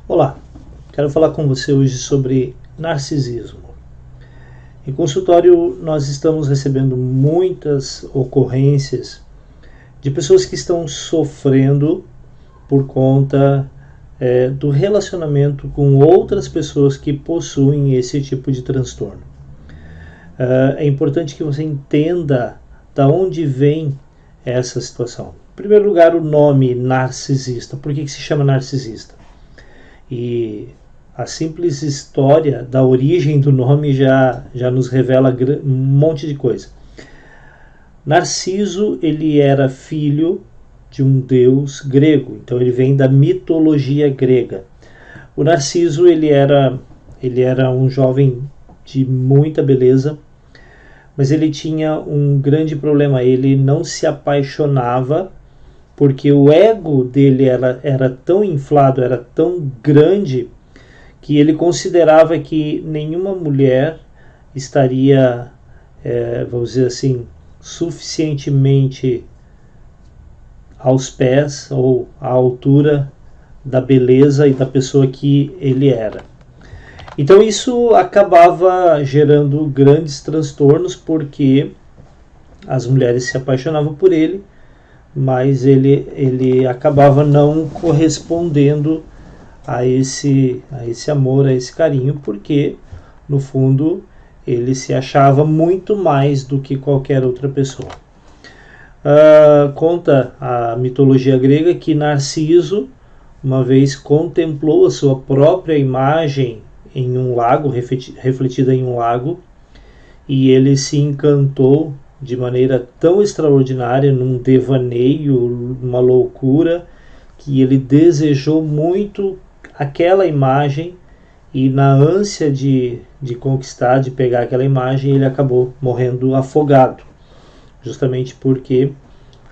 Olá, quero falar com você hoje sobre narcisismo. Em consultório, nós estamos recebendo muitas ocorrências de pessoas que estão sofrendo por conta do relacionamento com outras pessoas que possuem esse tipo de transtorno. É importante que você entenda de onde vem essa situação. Em primeiro lugar, o nome narcisista. Por que se chama narcisista? E a simples história da origem do nome já nos revela um monte de coisa. Narciso, ele era filho de um deus grego, então ele vem da mitologia grega. O Narciso, ele era um jovem de muita beleza, mas ele tinha um grande problema, ele não se apaixonava porque o ego dele era tão inflado, era tão grande, que ele considerava que nenhuma mulher estaria, vamos dizer assim, suficientemente aos pés ou à altura da beleza e da pessoa que ele era. Então isso acabava gerando grandes transtornos, porque as mulheres se apaixonavam por ele, mas ele acabava não correspondendo a esse amor, a esse carinho, porque no fundo ele se achava muito mais do que qualquer outra pessoa. Conta a mitologia grega que Narciso uma vez contemplou a sua própria imagem em um lago, refletida em um lago, e ele se encantou de maneira tão extraordinária, num devaneio, uma loucura, que ele desejou muito aquela imagem, e na ânsia de conquistar, de pegar aquela imagem, ele acabou morrendo afogado, justamente porque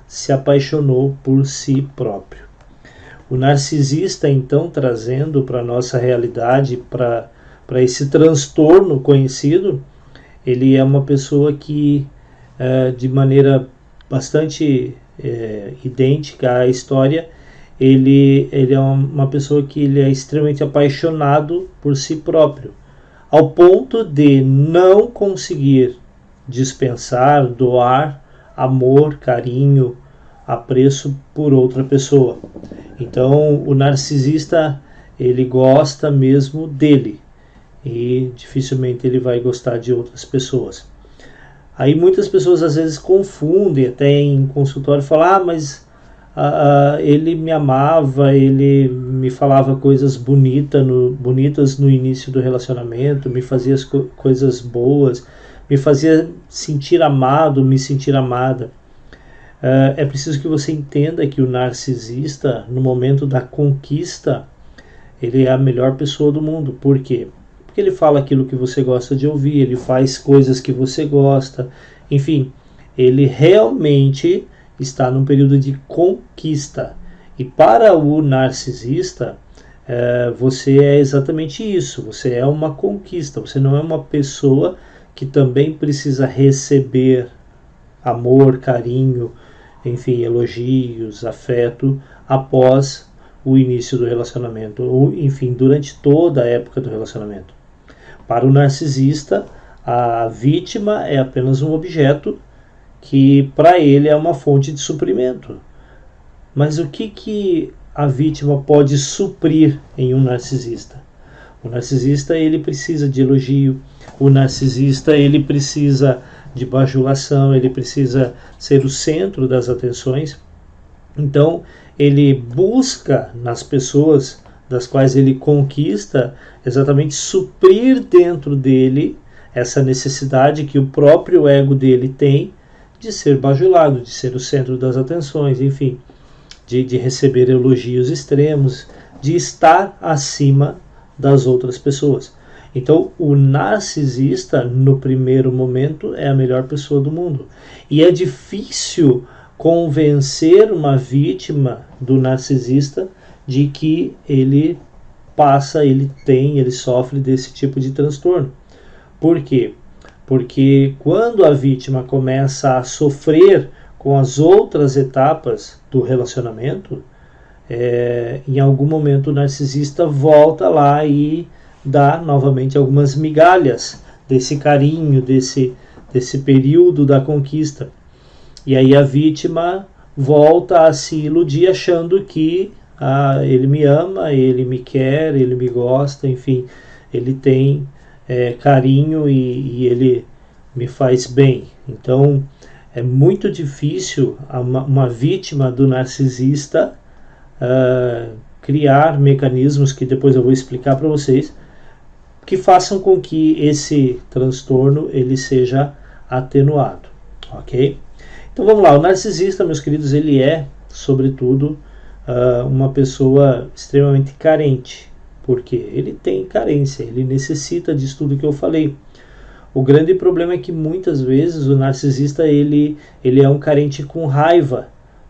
se apaixonou por si próprio. O narcisista, então, trazendo para a nossa realidade, para esse transtorno conhecido, ele é uma pessoa que, de maneira bastante idêntica à história, ele é uma pessoa que ele é extremamente apaixonado por si próprio, ao ponto de não conseguir dispensar, doar amor, carinho, apreço por outra pessoa. Então o narcisista, ele gosta mesmo dele, e dificilmente ele vai gostar de outras pessoas. Aí muitas pessoas às vezes confundem, até em consultório, falam, mas ele me amava, ele me falava coisas bonitas no início do relacionamento, me fazia coisas boas, me fazia sentir amado, me sentir amada. É preciso que você entenda que o narcisista, no momento da conquista, ele é a melhor pessoa do mundo. Por quê? Porque ele fala aquilo que você gosta de ouvir, ele faz coisas que você gosta, enfim, ele realmente está num período de conquista. E para o narcisista, você é exatamente isso, você é uma conquista, você não é uma pessoa que também precisa receber amor, carinho, enfim, elogios, afeto após o início do relacionamento, ou enfim, durante toda a época do relacionamento. Para o narcisista, a vítima é apenas um objeto que para ele é uma fonte de suprimento. Mas o que a vítima pode suprir em um narcisista? O narcisista, ele precisa de elogio, o narcisista, ele precisa de bajulação, ele precisa ser o centro das atenções. Então ele busca nas pessoas das quais ele conquista exatamente suprir dentro dele essa necessidade que o próprio ego dele tem de ser bajulado, de ser o centro das atenções, enfim, de receber elogios extremos, de estar acima das outras pessoas. Então, o narcisista, no primeiro momento, é a melhor pessoa do mundo. E é difícil convencer uma vítima do narcisista de que ele ele sofre desse tipo de transtorno. Por quê? Porque quando a vítima começa a sofrer com as outras etapas do relacionamento, em algum momento o narcisista volta lá e dá novamente algumas migalhas desse carinho, desse período da conquista. E aí a vítima volta a se iludir achando que ele me ama, ele me quer, ele me gosta, enfim, ele tem carinho e ele me faz bem. Então é muito difícil uma vítima do narcisista criar mecanismos que depois eu vou explicar para vocês, que façam com que esse transtorno ele seja atenuado, ok? Então vamos lá, o narcisista, meus queridos, ele é, sobretudo, uma pessoa extremamente carente, porque ele tem carência, ele necessita disso tudo que eu falei. O grande problema é que muitas vezes o narcisista ele é um carente com raiva.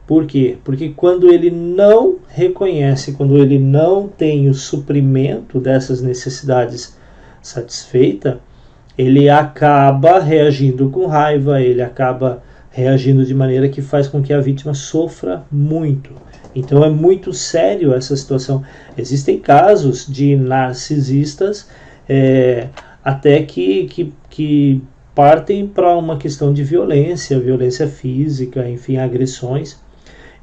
Por quê? Porque quando ele não reconhece, quando ele não tem o suprimento dessas necessidades satisfeita, ele acaba reagindo com raiva, ele acaba reagindo de maneira que faz com que a vítima sofra muito. Então é muito sério essa situação. Existem casos de narcisistas até que partem para uma questão de violência física, enfim, agressões.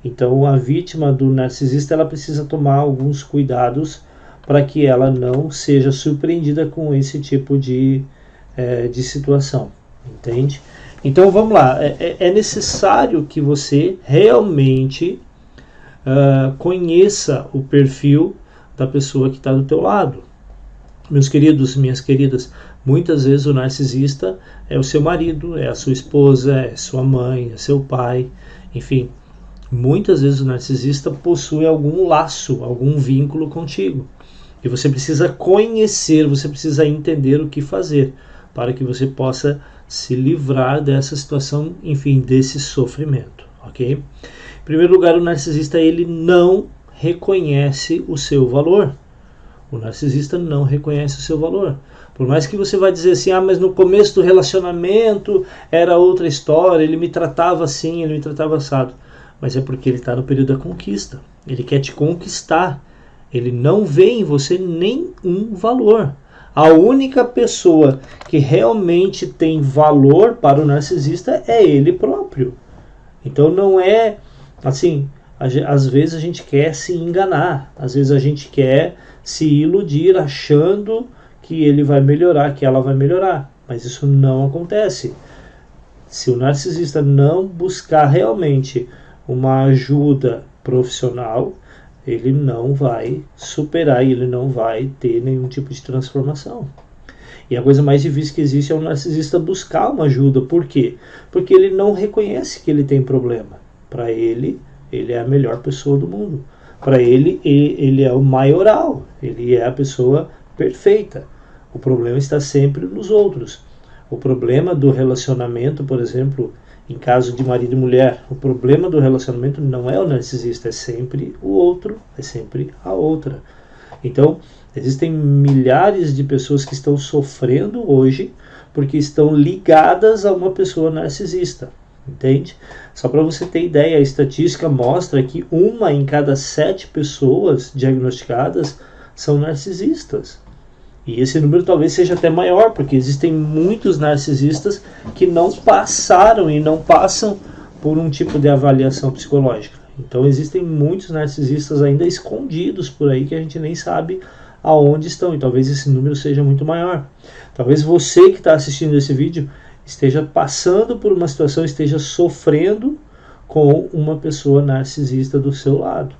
Então a vítima do narcisista ela precisa tomar alguns cuidados para que ela não seja surpreendida com esse tipo de situação, entende? Então vamos lá, é necessário que você realmente conheça o perfil da pessoa que está do teu lado. Meus queridos, minhas queridas, muitas vezes o narcisista é o seu marido, é a sua esposa, é sua mãe, é seu pai, enfim. Muitas vezes o narcisista possui algum laço, algum vínculo contigo. E você precisa conhecer, você precisa entender o que fazer para que você possa se livrar dessa situação, enfim, desse sofrimento, ok? Em primeiro lugar, o narcisista ele não reconhece o seu valor. O narcisista não reconhece o seu valor. Por mais que você vá dizer assim, mas no começo do relacionamento era outra história, ele me tratava assim, ele me tratava assado. Mas é porque ele está no período da conquista. Ele quer te conquistar. Ele não vê em você nenhum valor. A única pessoa que realmente tem valor para o narcisista é ele próprio. Então não é assim, às vezes a gente quer se enganar, às vezes a gente quer se iludir achando que ele vai melhorar, que ela vai melhorar, mas isso não acontece. Se o narcisista não buscar realmente uma ajuda profissional, ele não vai superar e ele não vai ter nenhum tipo de transformação. E a coisa mais difícil que existe é o narcisista buscar uma ajuda. Por quê? Porque ele não reconhece que ele tem problema. Para ele é a melhor pessoa do mundo. Para ele é o maioral. Ele é a pessoa perfeita. O problema está sempre nos outros. O problema do relacionamento, por exemplo, em caso de marido e mulher, o problema do relacionamento não é o narcisista, é sempre o outro, é sempre a outra. Então, existem milhares de pessoas que estão sofrendo hoje porque estão ligadas a uma pessoa narcisista, entende? Só para você ter ideia, a estatística mostra que 1 em cada 7 pessoas diagnosticadas são narcisistas. E esse número talvez seja até maior, porque existem muitos narcisistas que não passaram e não passam por um tipo de avaliação psicológica. Então existem muitos narcisistas ainda escondidos por aí que a gente nem sabe aonde estão. E talvez esse número seja muito maior. Talvez você que está assistindo esse vídeo esteja passando por uma situação, esteja sofrendo com uma pessoa narcisista do seu lado.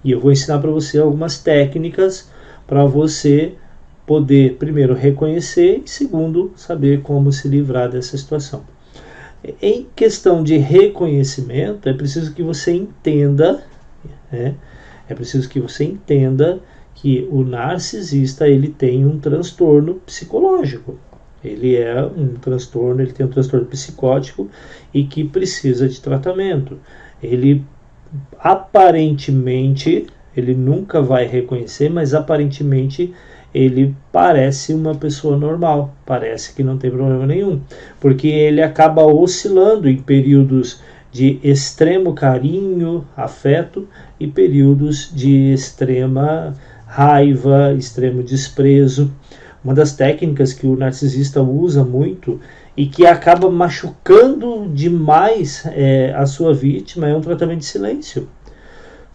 E eu vou ensinar para você algumas técnicas para você poder, primeiro, reconhecer e, segundo, saber como se livrar dessa situação. Em questão de reconhecimento, é preciso que você entenda, que o narcisista ele tem um transtorno psicológico. Ele tem um transtorno psicótico e que precisa de tratamento. Ele aparentemente, ele nunca vai reconhecer, mas aparentemente ele parece uma pessoa normal, parece que não tem problema nenhum, porque ele acaba oscilando em períodos de extremo carinho, afeto e períodos de extrema raiva, extremo desprezo. Uma das técnicas que o narcisista usa muito e que acaba machucando demais a sua vítima é um tratamento de silêncio.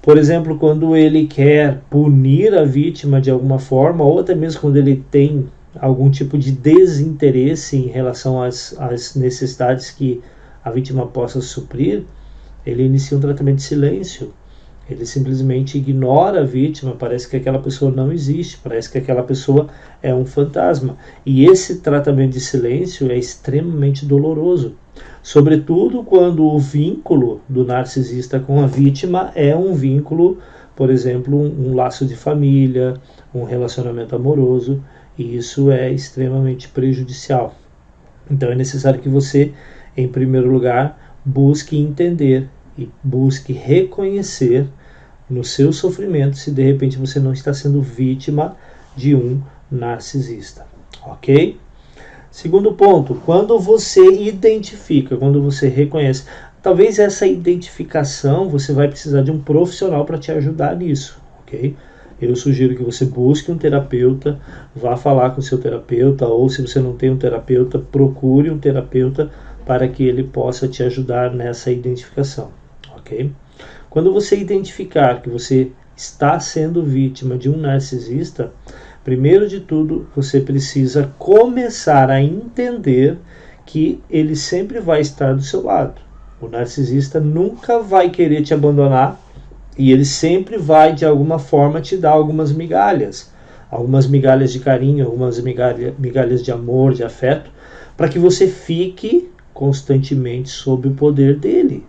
Por exemplo, quando ele quer punir a vítima de alguma forma, ou até mesmo quando ele tem algum tipo de desinteresse em relação às necessidades que a vítima possa suprir, ele inicia um tratamento de silêncio. Ele simplesmente ignora a vítima, parece que aquela pessoa não existe, parece que aquela pessoa é um fantasma. E esse tratamento de silêncio é extremamente doloroso, sobretudo quando o vínculo do narcisista com a vítima é um vínculo, por exemplo, um laço de família, um relacionamento amoroso, e isso é extremamente prejudicial. Então é necessário que você, em primeiro lugar, busque entender e busque reconhecer no seu sofrimento se de repente você não está sendo vítima de um narcisista, ok? Segundo ponto, quando você identifica, quando você reconhece, talvez essa identificação você vai precisar de um profissional para te ajudar nisso, ok? Eu sugiro que você busque um terapeuta, vá falar com o seu terapeuta, ou se você não tem um terapeuta, procure um terapeuta para que ele possa te ajudar nessa identificação, ok? Quando você identificar que você está sendo vítima de um narcisista, primeiro de tudo, você precisa começar a entender que ele sempre vai estar do seu lado. O narcisista nunca vai querer te abandonar e ele sempre vai, de alguma forma, te dar algumas migalhas de carinho, algumas migalhas de amor, de afeto, para que você fique constantemente sob o poder dele.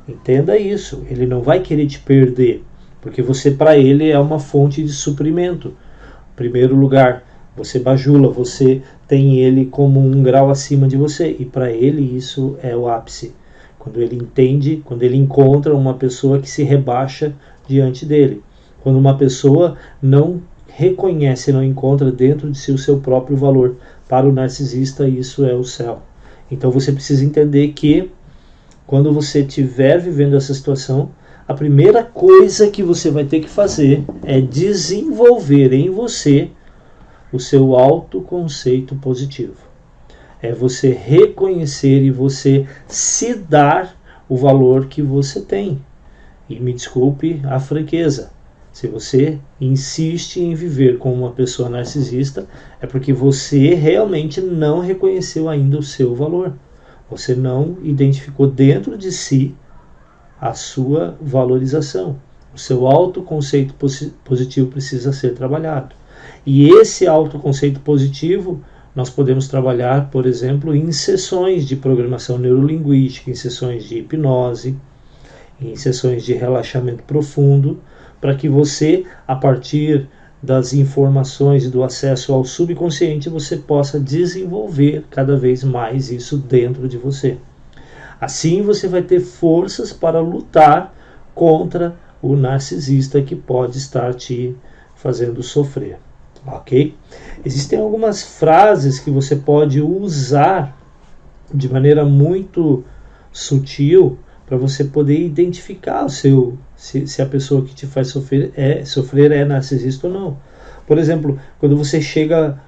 Entenda isso, ele não vai querer te perder, porque você, para ele, é uma fonte de suprimento. Em primeiro lugar, você bajula, você tem ele como um grau acima de você, e para ele isso é o ápice. Quando ele entende, quando ele encontra uma pessoa que se rebaixa diante dele. Quando uma pessoa não reconhece, não encontra dentro de si o seu próprio valor. Para o narcisista, isso é o céu. Então você precisa entender que quando você estiver vivendo essa situação, a primeira coisa que você vai ter que fazer é desenvolver em você o seu autoconceito positivo. É você reconhecer e você se dar o valor que você tem. E me desculpe a franqueza, se você insiste em viver com uma pessoa narcisista, é porque você realmente não reconheceu ainda o seu valor. Você não identificou dentro de si a sua valorização. O seu autoconceito positivo precisa ser trabalhado. E esse autoconceito positivo nós podemos trabalhar, por exemplo, em sessões de programação neurolinguística, em sessões de hipnose, em sessões de relaxamento profundo, para que você, a partir das informações e do acesso ao subconsciente, você possa desenvolver cada vez mais isso dentro de você. Assim você vai ter forças para lutar contra o narcisista que pode estar te fazendo sofrer. Ok? Existem algumas frases que você pode usar de maneira muito sutil para você poder identificar se a pessoa que te faz sofrer é narcisista ou não. Por exemplo, quando você chega,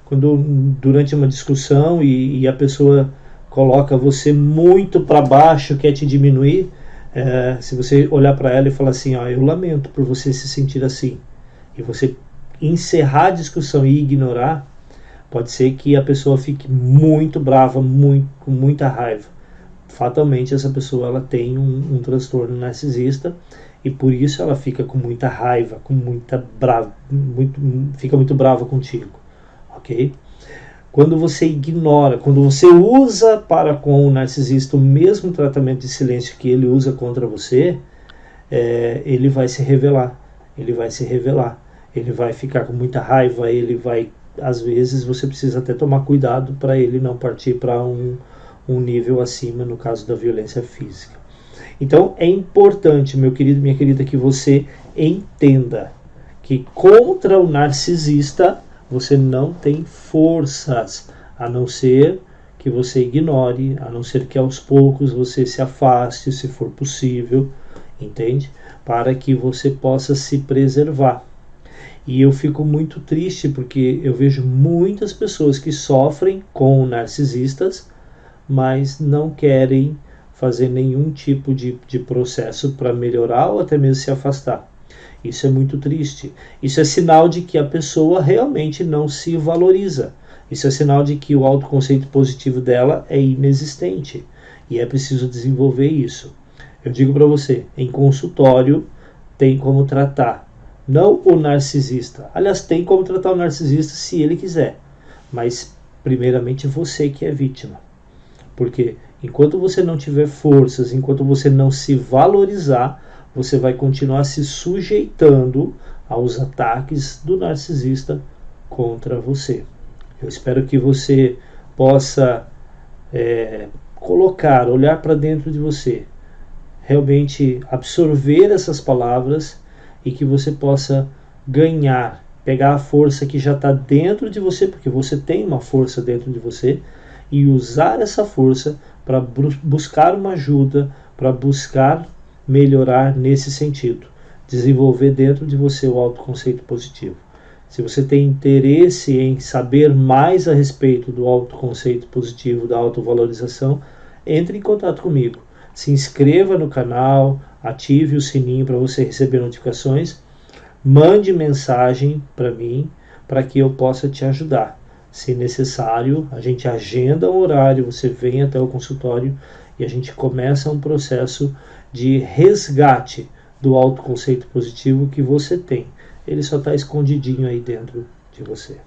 durante uma discussão e a pessoa coloca você muito para baixo, quer te diminuir, se você olhar para ela e falar assim, eu lamento por você se sentir assim, e você encerrar a discussão e ignorar, pode ser que a pessoa fique muito brava, com muita raiva. Fatalmente essa pessoa ela tem um transtorno narcisista e por isso ela fica com muita raiva, fica muito brava contigo, ok? Quando você ignora, quando você usa para com o narcisista o mesmo tratamento de silêncio que ele usa contra você, ele vai se revelar, ele vai ficar com muita raiva, às vezes você precisa até tomar cuidado para ele não partir para um nível acima, no caso da violência física. Então é importante, meu querido, minha querida, que você entenda que contra o narcisista você não tem forças, a não ser que você ignore, a não ser que aos poucos você se afaste, se for possível, entende? Para que você possa se preservar. E eu fico muito triste porque eu vejo muitas pessoas que sofrem com narcisistas, mas não querem fazer nenhum tipo de processo para melhorar ou até mesmo se afastar. Isso é muito triste. Isso é sinal de que a pessoa realmente não se valoriza. Isso é sinal de que o autoconceito positivo dela é inexistente. E é preciso desenvolver isso. Eu digo para você, em consultório tem como tratar. Não o narcisista. Aliás, tem como tratar o narcisista se ele quiser. Mas, primeiramente, você que é vítima. Porque enquanto você não tiver forças, enquanto você não se valorizar, você vai continuar se sujeitando aos ataques do narcisista contra você. Eu espero que você possa olhar para dentro de você, realmente absorver essas palavras e que você possa ganhar, pegar a força que já está dentro de você, porque você tem uma força dentro de você, e usar essa força para buscar uma ajuda, para buscar melhorar nesse sentido, desenvolver dentro de você o autoconceito positivo. Se você tem interesse em saber mais a respeito do autoconceito positivo, da autovalorização, entre em contato comigo. Se inscreva no canal, ative o sininho para você receber notificações, mande mensagem para mim para que eu possa te ajudar. Se necessário, a gente agenda um horário, você vem até o consultório e a gente começa um processo de resgate do autoconceito positivo que você tem. Ele só está escondidinho aí dentro de você.